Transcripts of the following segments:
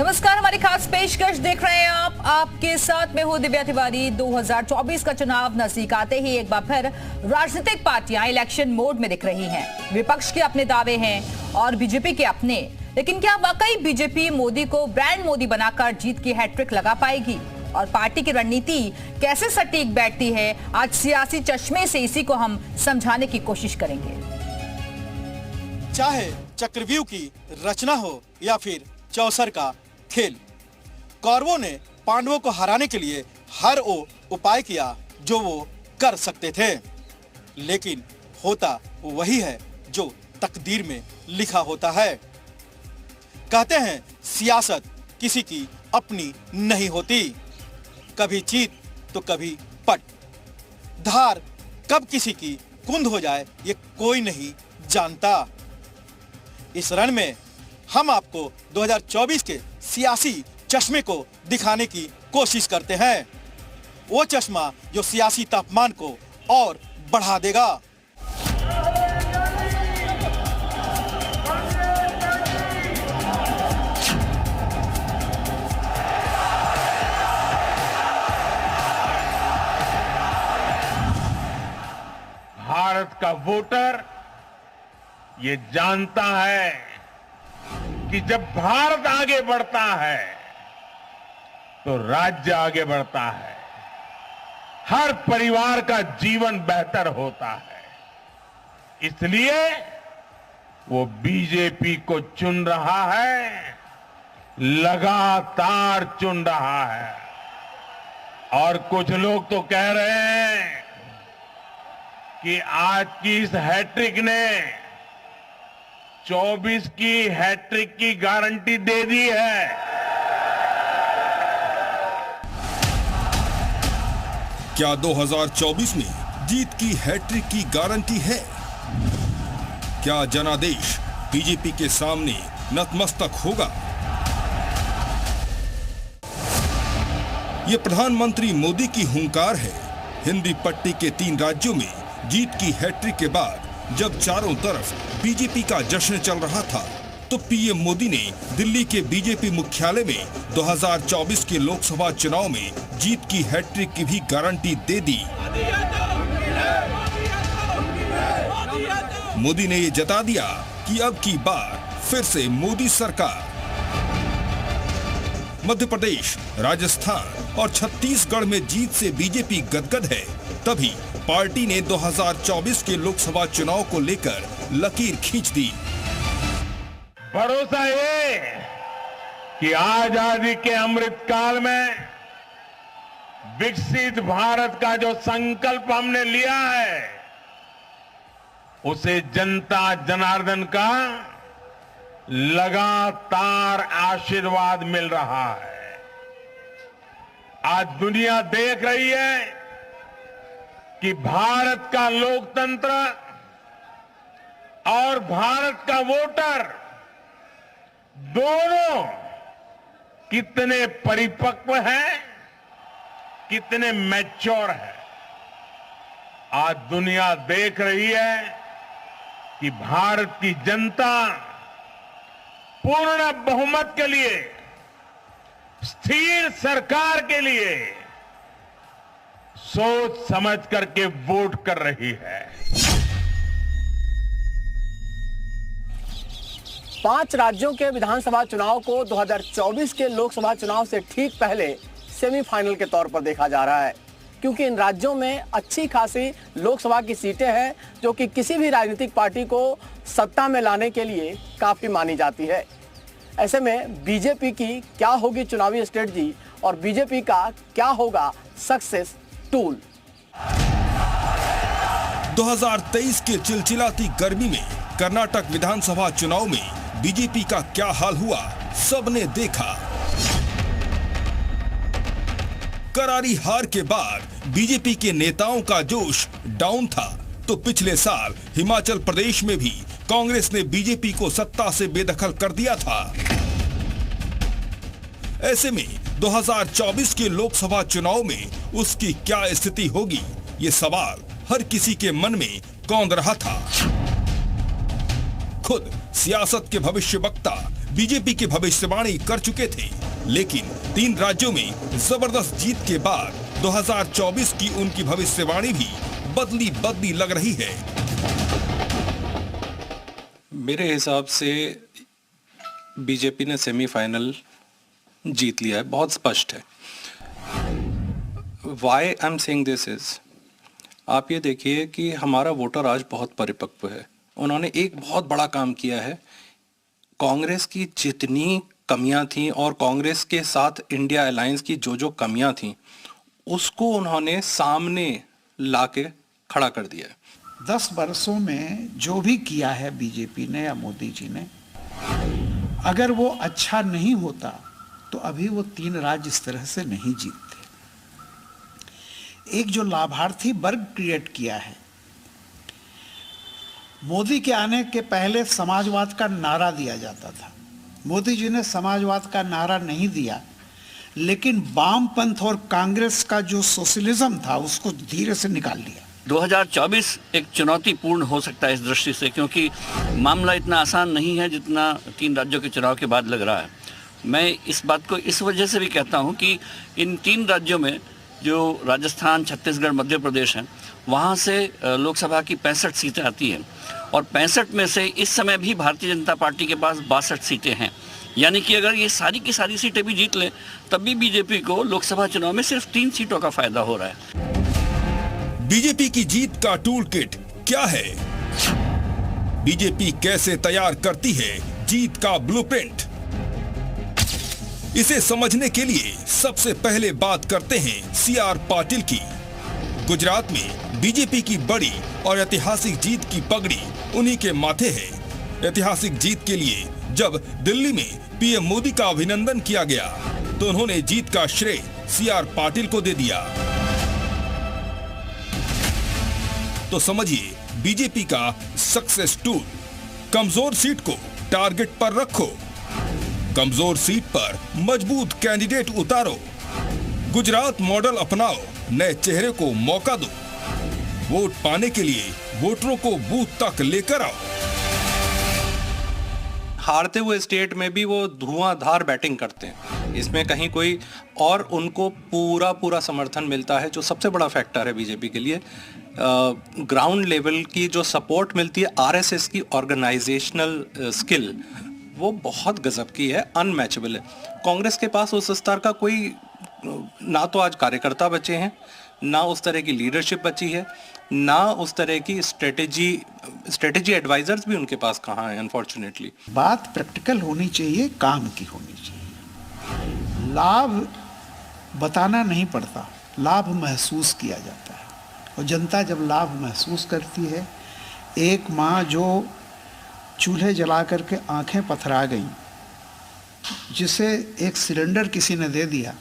नमस्कार, हमारी खास पेशकश देख रहे हैं आप। आपके साथ मैं हूं दिव्या तिवारी। 2024 का चुनाव नजदीक आते ही एक बार फिर राजनीतिक पार्टियां इलेक्शन मोड में दिख रही हैं। विपक्ष के अपने दावे हैं और बीजेपी के अपने, लेकिन क्या वाकई बीजेपी मोदी को ब्रांड मोदी बनाकर जीत की हैट्रिक लगा पाएगी? और पार्टी की रणनीति कैसे सटीक बैठती है, आज सियासी चश्मे से इसी को हम समझाने की कोशिश करेंगे। चाहे चक्रव्यूह की रचना हो या फिर चौसर का खेल, कौरवों ने पांडवों को हराने के लिए हर वो उपाय किया जो वो कर सकते थे, लेकिन होता वही है जो तकदीर में लिखा होता है। कहते हैं सियासत किसी की अपनी नहीं होती, कभी जीत तो कभी पट। धार कब किसी की कुंद हो जाए ये कोई नहीं जानता। इस रण में हम आपको 2024 के सियासी चश्मे को दिखाने की कोशिश करते हैं, वो चश्मा जो सियासी तापमान को और बढ़ा देगा। भारत का वोटर ये जानता है कि जब भारत आगे बढ़ता है तो राज्य आगे बढ़ता है, हर परिवार का जीवन बेहतर होता है। इसलिए वो बीजेपी को चुन रहा है, लगातार चुन रहा है। और कुछ लोग तो कह रहे हैं कि आज की इस हैट्रिक ने 24 की हैट्रिक की गारंटी दे दी है। क्या 2024 में जीत की हैट्रिक की गारंटी है? क्या जनादेश बीजेपी के सामने नतमस्तक होगा? ये प्रधानमंत्री मोदी की हुंकार है। हिंदी पट्टी के 3 राज्यों में जीत की हैट्रिक के बाद जब चारों तरफ बीजेपी का जश्न चल रहा था, तो पीएम मोदी ने दिल्ली के बीजेपी मुख्यालय में 2024 के लोकसभा चुनाव में जीत की हैट्रिक की भी गारंटी दे दी। मोदी ने ये जता दिया कि अब की बार फिर से मोदी सरकार। मध्य प्रदेश, राजस्थान और छत्तीसगढ़ में जीत से बीजेपी गदगद है। तभी पार्टी ने 2024 के लोकसभा चुनाव को लेकर लकीर खींच दी। भरोसा ये कि आजादी के अमृत काल में विकसित भारत का जो संकल्प हमने लिया है, उसे जनता जनार्दन का लगातार आशीर्वाद मिल रहा है। आज दुनिया देख रही है कि भारत का लोकतंत्र और भारत का वोटर दोनों कितने परिपक्व हैं, कितने मैच्योर हैं। आज दुनिया देख रही है कि भारत की जनता पूर्ण बहुमत के लिए, स्थिर सरकार के लिए सोच समझ करके वोट कर रही है। 5 राज्यों के विधानसभा चुनाव को 2024 के लोकसभा चुनाव से ठीक पहले सेमीफाइनल के तौर पर देखा जा रहा है, क्योंकि इन राज्यों में अच्छी खासी लोकसभा की सीटें हैं जो कि किसी भी राजनीतिक पार्टी को सत्ता में लाने के लिए काफी मानी जाती है। ऐसे में बीजेपी की क्या होगी चुनावी स्ट्रेटजी और बीजेपी का क्या होगा सक्सेस टूल? 2023 के चिलचिलाती गर्मी में कर्नाटक विधानसभा चुनाव में बीजेपी का क्या हाल हुआ, सबने देखा। करारी हार के बाद बीजेपी के नेताओं का जोश डाउन था, तो पिछले साल हिमाचल प्रदेश में भी कांग्रेस ने बीजेपी को सत्ता से बेदखल कर दिया था। ऐसे में 2024 के लोकसभा चुनाव में उसकी क्या स्थिति होगी, ये सवाल हर किसी के मन में कौंध रहा था। खुद सियासत के भविष्यवक्ता बीजेपी की भविष्यवाणी कर चुके थे, लेकिन 3 राज्यों में जबरदस्त जीत के बाद 2024 की उनकी भविष्यवाणी भी बदली लग रही है। मेरे हिसाब से बीजेपी ने सेमीफाइनल जीत लिया है, बहुत स्पष्ट है। Why I am saying this is, आप ये देखिए कि हमारा वोटर आज बहुत परिपक्व है। उन्होंने एक बहुत बड़ा काम किया है। कांग्रेस की जितनी कमियां थी और कांग्रेस के साथ इंडिया अलायंस की जो कमियां थी, उसको उन्होंने सामने लाके खड़ा कर दिया है। 10 वर्षों में जो भी किया है बीजेपी ने या मोदी जी ने, अगर वो अच्छा नहीं होता तो अभी वो 3 राज्य इस तरह से नहीं जीतते। एक जो लाभार्थी वर्ग क्रिएट किया है, मोदी के आने के पहले समाजवाद का नारा दिया जाता था। मोदी जी ने समाजवाद का नारा नहीं दिया, लेकिन वामपंथ और कांग्रेस का जो सोशलिज्म था उसको धीरे से निकाल लिया। 2024 एक चुनौतीपूर्ण हो सकता है इस दृष्टि से, क्योंकि मामला इतना आसान नहीं है जितना 3 राज्यों के चुनाव के बाद लग रहा है। मैं इस बात को इस वजह से भी कहता हूं कि इन 3 राज्यों में जो राजस्थान, छत्तीसगढ़, मध्य प्रदेश हैं, वहां से लोकसभा की 65 सीटें आती हैं और 65 में से इस समय भी भारतीय जनता पार्टी के पास 62 सीटें हैं। यानी कि अगर ये सारी की सारी सीटें भी जीत लें तब भी बीजेपी को लोकसभा चुनाव में सिर्फ 3 सीटों का फायदा हो रहा है। बीजेपी की जीत का टूल किट क्या है? बीजेपी कैसे तैयार करती है जीत का ब्लूप्रिंट? इसे समझने के लिए सबसे पहले बात करते हैं सीआर पाटिल की। गुजरात में बीजेपी की बड़ी और ऐतिहासिक जीत की पगड़ी उन्हीं के माथे है। ऐतिहासिक जीत के लिए जब दिल्ली में पीएम मोदी का अभिनंदन किया गया तो उन्होंने जीत का श्रेय सीआर पाटिल को दे दिया। तो समझिए बीजेपी का सक्सेस टूल। कमजोर सीट को टारगेट पर रखो, कमजोर सीट पर मजबूत कैंडिडेट उतारो, गुजरात मॉडल अपनाओ, नए चेहरे को मौका दो, वोट पाने के लिए वोटरों को बूथ तक लेकर आओ। हारते हुए स्टेट में भी वो धुआंधार बैटिंग करते हैं, इसमें कहीं कोई, और उनको पूरा समर्थन मिलता है, जो सबसे बड़ा फैक्टर है बीजेपी के लिए। ग्राउंड लेवल की जो सपोर्ट मिलती है, आरएसएस की ऑर्गेनाइजेशनल स्किल, वो बहुत गजब की है, अनमैचेबल है। कांग्रेस के पास उस स्तर का कोई, ना तो आज कार्यकर्ता बचे हैं, ना उस तरह की लीडरशिप बची है, ना उस तरह की स्ट्रेटेजी एडवाइजर्स भी उनके पास कहाँ हैं, अनफॉर्चुनेटली। बात प्रैक्टिकल होनी चाहिए, काम की होनी चाहिए। लाभ बताना नहीं पड़ता, लाभ महसूस किया जाता है, और जनता जब लाभ महसूस करती है, एक माँ जो चूल्हे जला करके आंखें पथरा गईं, जिसे एक सिलेंडर किसी ने दे दिया,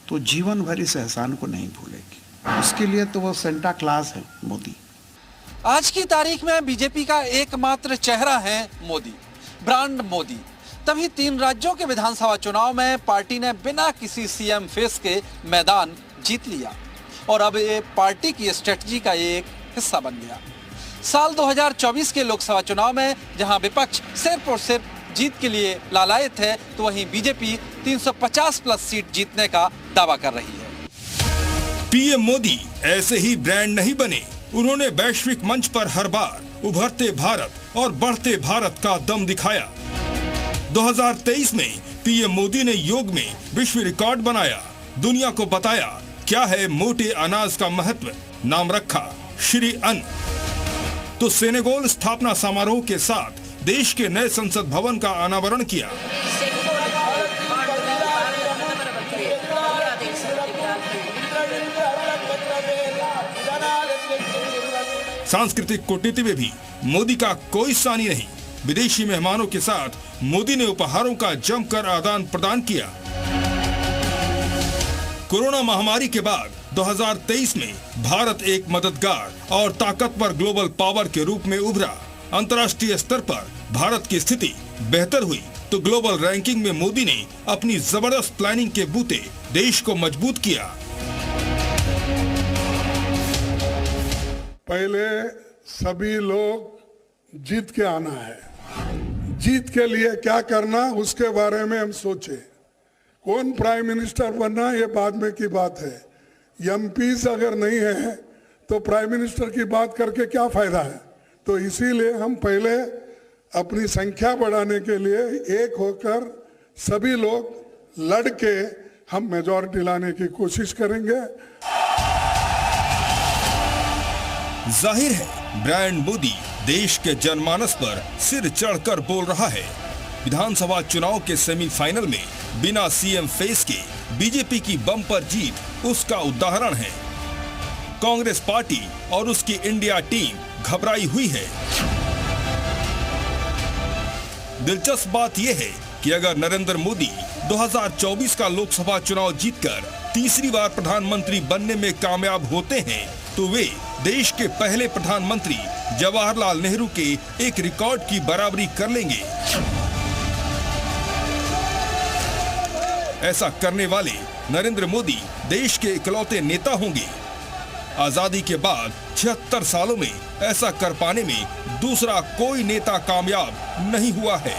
तो जीवन भर इस एहसान को नहीं भूलेगी। उसके लिए तो वो सेंटा क्लास है मोदी। आज की तारीख में बीजेपी का एकमात्र चेहरा है मोदी, ब्रांड मोदी। तभी 3 राज्यों के विधानसभा चुनाव में पार्टी ने बिना किसी सीएम फेस के मैदान जीत लिया और अब ये पार्टी की स्ट्रेटजी का एक हिस्सा बन गया। साल 2024 के लोकसभा चुनाव में जहां विपक्ष सिर्फ और सिर्फ जीत के लिए लालायित है, तो वहीं बीजेपी 350 प्लस सीट जीतने का दावा कर रही है। पीएम मोदी ऐसे ही ब्रांड नहीं बने, उन्होंने वैश्विक मंच पर हर बार उभरते भारत और बढ़ते भारत का दम दिखाया। 2023 में पीएम मोदी ने योग में विश्व रिकॉर्ड बनाया, दुनिया को बताया क्या है मोटे अनाज का महत्व, नाम रखा श्री अन्न। तो सेनेगल स्थापना समारोह के साथ देश के नए संसद भवन का अनावरण किया। सांस्कृतिक कूटनीति में भी मोदी का कोई सानी नहीं। विदेशी मेहमानों के साथ मोदी ने उपहारों का जमकर आदान प्रदान किया। कोरोना महामारी के बाद 2023 में भारत एक मददगार और ताकतवर ग्लोबल पावर के रूप में उभरा। अंतर्राष्ट्रीय स्तर पर भारत की स्थिति बेहतर हुई तो ग्लोबल रैंकिंग में मोदी ने अपनी जबरदस्त प्लानिंग के बूते देश को मजबूत किया। पहले सभी लोग जीत के आना है, जीत के लिए क्या करना उसके बारे में हम सोचे। कौन प्राइम मिनिस्टर बनना ये बाद में की बात है। एमपीज अगर नहीं है तो प्राइम मिनिस्टर की बात करके क्या फायदा है। तो इसीलिए हम पहले अपनी संख्या बढ़ाने के लिए एक होकर सभी लोग लड़ के हम मेजॉरिटी लाने की कोशिश करेंगे। जाहिर है ब्रांड मोदी देश के जनमानस पर सिर चढ़कर बोल रहा है। विधानसभा चुनाव के सेमीफाइनल में बिना सीएम फेस के बीजेपी की बम्पर जीत उसका उदाहरण है। कांग्रेस पार्टी और उसकी इंडिया टीम घबराई हुई है। दिलचस्प बात यह है कि अगर नरेंद्र मोदी 2024 का लोकसभा चुनाव जीतकर तीसरी बार प्रधानमंत्री बनने में कामयाब होते हैं तो वे देश के पहले प्रधानमंत्री जवाहरलाल नेहरू के एक रिकॉर्ड की बराबरी कर लेंगे। ऐसा करने वाले नरेंद्र मोदी देश के इकलौते नेता होंगे। आजादी के बाद 76 सालों में ऐसा कर पाने में दूसरा कोई नेता कामयाब नहीं हुआ है।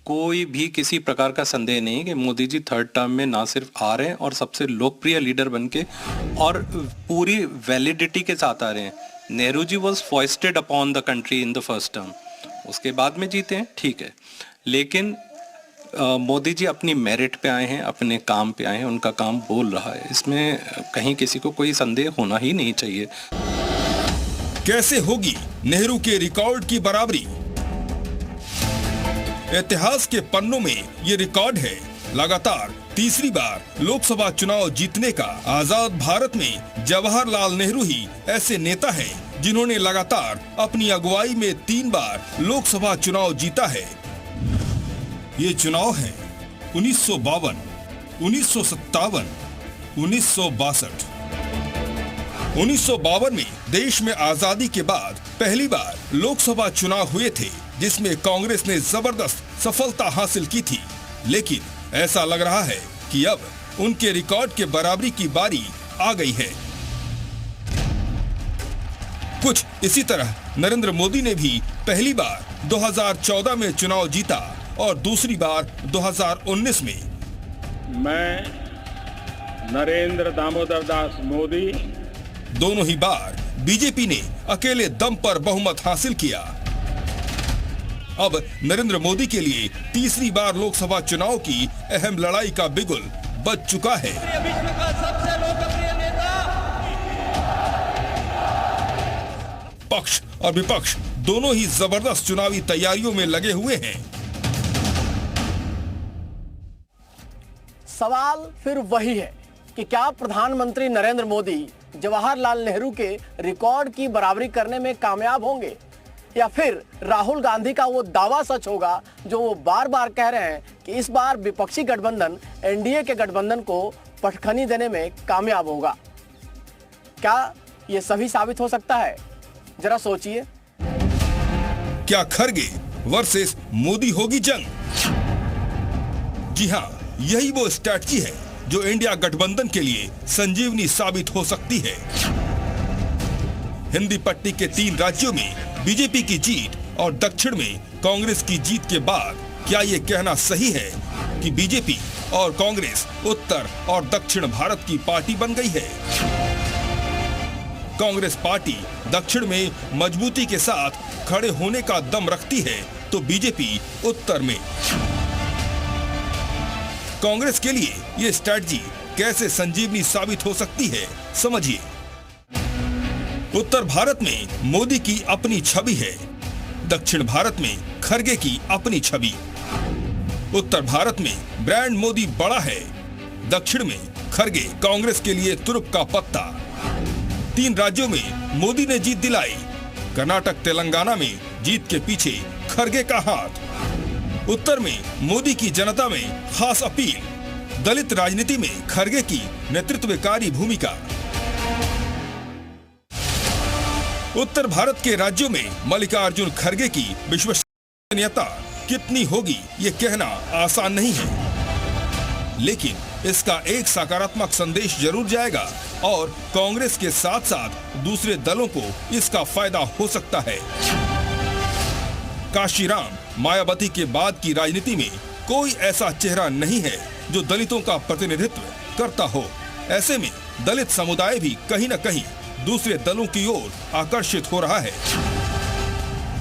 कोई भी किसी प्रकार का संदेह नहीं कि मोदी जी थर्ड टर्म में ना सिर्फ आ रहे हैं और सबसे लोकप्रिय लीडर बनके और पूरी वैलिडिटी के साथ आ रहे हैं। Nehru ji was foisted upon the country in the first term, उसके बाद में जीते हैं, ठीक है, लेकिन मोदी जी अपनी मेरिट पे आए हैं, अपने काम पे आए हैं, उनका काम बोल रहा है। इसमें कहीं किसी को कोई संदेह होना ही नहीं चाहिए। कैसे होगी नेहरू के रिकॉर्ड की बराबरी? इतिहास के पन्नों में ये रिकॉर्ड है लगातार तीसरी बार लोकसभा चुनाव जीतने का। आजाद भारत में जवाहरलाल नेहरू ही ऐसे नेता हैं जिन्होंने लगातार अपनी अगुवाई में 3 बार लोकसभा चुनाव जीता है। ये चुनाव है 1952, 1957, 1962। 1952 में देश में आजादी के बाद पहली बार लोकसभा चुनाव हुए थे जिसमें कांग्रेस ने जबरदस्त सफलता हासिल की थी, लेकिन ऐसा लग रहा है कि अब उनके रिकॉर्ड के बराबरी की बारी आ गई है। कुछ इसी तरह नरेंद्र मोदी ने भी पहली बार 2014 में चुनाव जीता और दूसरी बार 2019 में। मैं नरेंद्र दामोदर दास मोदी दोनों ही बार बीजेपी ने अकेले दम पर बहुमत हासिल किया। अब नरेंद्र मोदी के लिए तीसरी बार लोकसभा चुनाव की अहम लड़ाई का बिगुल बज चुका है। पक्ष और विपक्ष दोनों ही जबरदस्त चुनावी तैयारियों में लगे हुए हैं। सवाल फिर वही है कि क्या प्रधानमंत्री नरेंद्र मोदी जवाहरलाल नेहरू के रिकॉर्ड की बराबरी करने में कामयाब होंगे, या फिर राहुल गांधी का वो दावा सच होगा जो वो बार बार कह रहे हैं कि इस बार विपक्षी गठबंधन एनडीए के गठबंधन को पटखनी देने में कामयाब होगा। क्या ये सभी साबित हो सकता है? जरा सोचिए। क्या खरगे वर्सेस मोदी होगी जंग? जी हाँ, यही वो स्ट्रैटेजी है जो इंडिया गठबंधन के लिए संजीवनी साबित हो सकती है। हिंदी पट्टी के 3 राज्यों में बीजेपी की जीत और दक्षिण में कांग्रेस की जीत के बाद क्या ये कहना सही है कि बीजेपी और कांग्रेस उत्तर और दक्षिण भारत की पार्टी बन गई है? कांग्रेस पार्टी दक्षिण में मजबूती के साथ खड़े होने का दम रखती है तो बीजेपी उत्तर में। कांग्रेस के लिए ये स्ट्रैटेजी कैसे संजीवनी साबित हो सकती है, समझिए। उत्तर भारत में मोदी की अपनी छवि है, दक्षिण भारत में खरगे की अपनी छवि। उत्तर भारत में ब्रांड मोदी बड़ा है, दक्षिण में खरगे कांग्रेस के लिए तुरुप का पत्ता। 3 राज्यों में मोदी ने जीत दिलाई, कर्नाटक तेलंगाना में जीत के पीछे खरगे का हाथ। उत्तर में मोदी की जनता में खास अपील, दलित राजनीति में खरगे की नेतृत्वकारी भूमिका। उत्तर भारत के राज्यों में मल्लिकार्जुन खरगे की विश्वसनीयता कितनी होगी ये कहना आसान नहीं है, लेकिन इसका एक सकारात्मक संदेश जरूर जाएगा और कांग्रेस के साथ साथ दूसरे दलों को इसका फायदा हो सकता है। काशीराम मायावती के बाद की राजनीति में कोई ऐसा चेहरा नहीं है जो दलितों का प्रतिनिधित्व करता हो। ऐसे में दलित समुदाय भी कहीं न कहीं दूसरे दलों की ओर आकर्षित हो रहा है।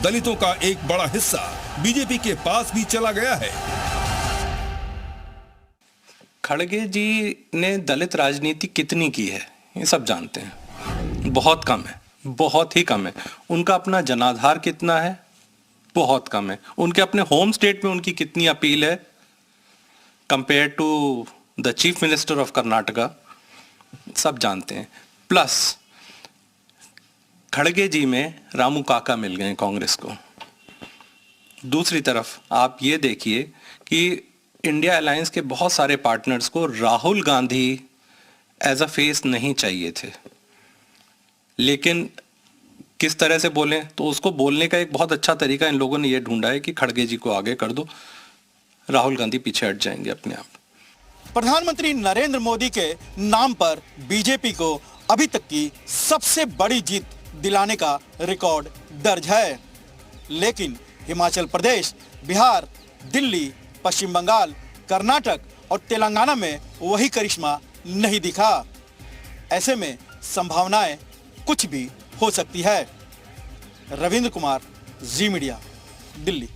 दलितों का एक बड़ा हिस्सा बीजेपी के पास भी चला गया है। खड़गे जी ने दलित राजनीति कितनी की है ये सब जानते हैं। बहुत कम है, बहुत ही कम है। उनका अपना जनाधार कितना है, बहुत कम है। उनके अपने होम स्टेट में उनकी कितनी अपील है compare to the chief minister of Karnataka, सब जानते हैं। प्लस खड़गे जी में रामू काका मिल गए कांग्रेस को। दूसरी तरफ आप ये देखिए कि इंडिया अलायंस के बहुत सारे पार्टनर्स को Rahul Gandhi as a face नहीं चाहिए थे, लेकिन किस तरह से बोलें, तो उसको बोलने का एक बहुत अच्छा तरीका इन लोगों ने ये ढूंढा है कि खड़गे जी को आगे कर दो, राहुल गांधी पीछे हट जाएंगे अपने आप। प्रधानमंत्री नरेंद्र मोदी के नाम पर बीजेपी को अभी तक की सबसे बड़ी जीत दिलाने का रिकॉर्ड दर्ज है, लेकिन हिमाचल प्रदेश, बिहार, दिल्ली, पश्चिम बंगाल, कर्नाटक और तेलंगाना में वही करिश्मा नहीं दिखा। ऐसे में संभावनाएं कुछ भी हो सकती है। रविंद्र कुमार, जी मीडिया, दिल्ली।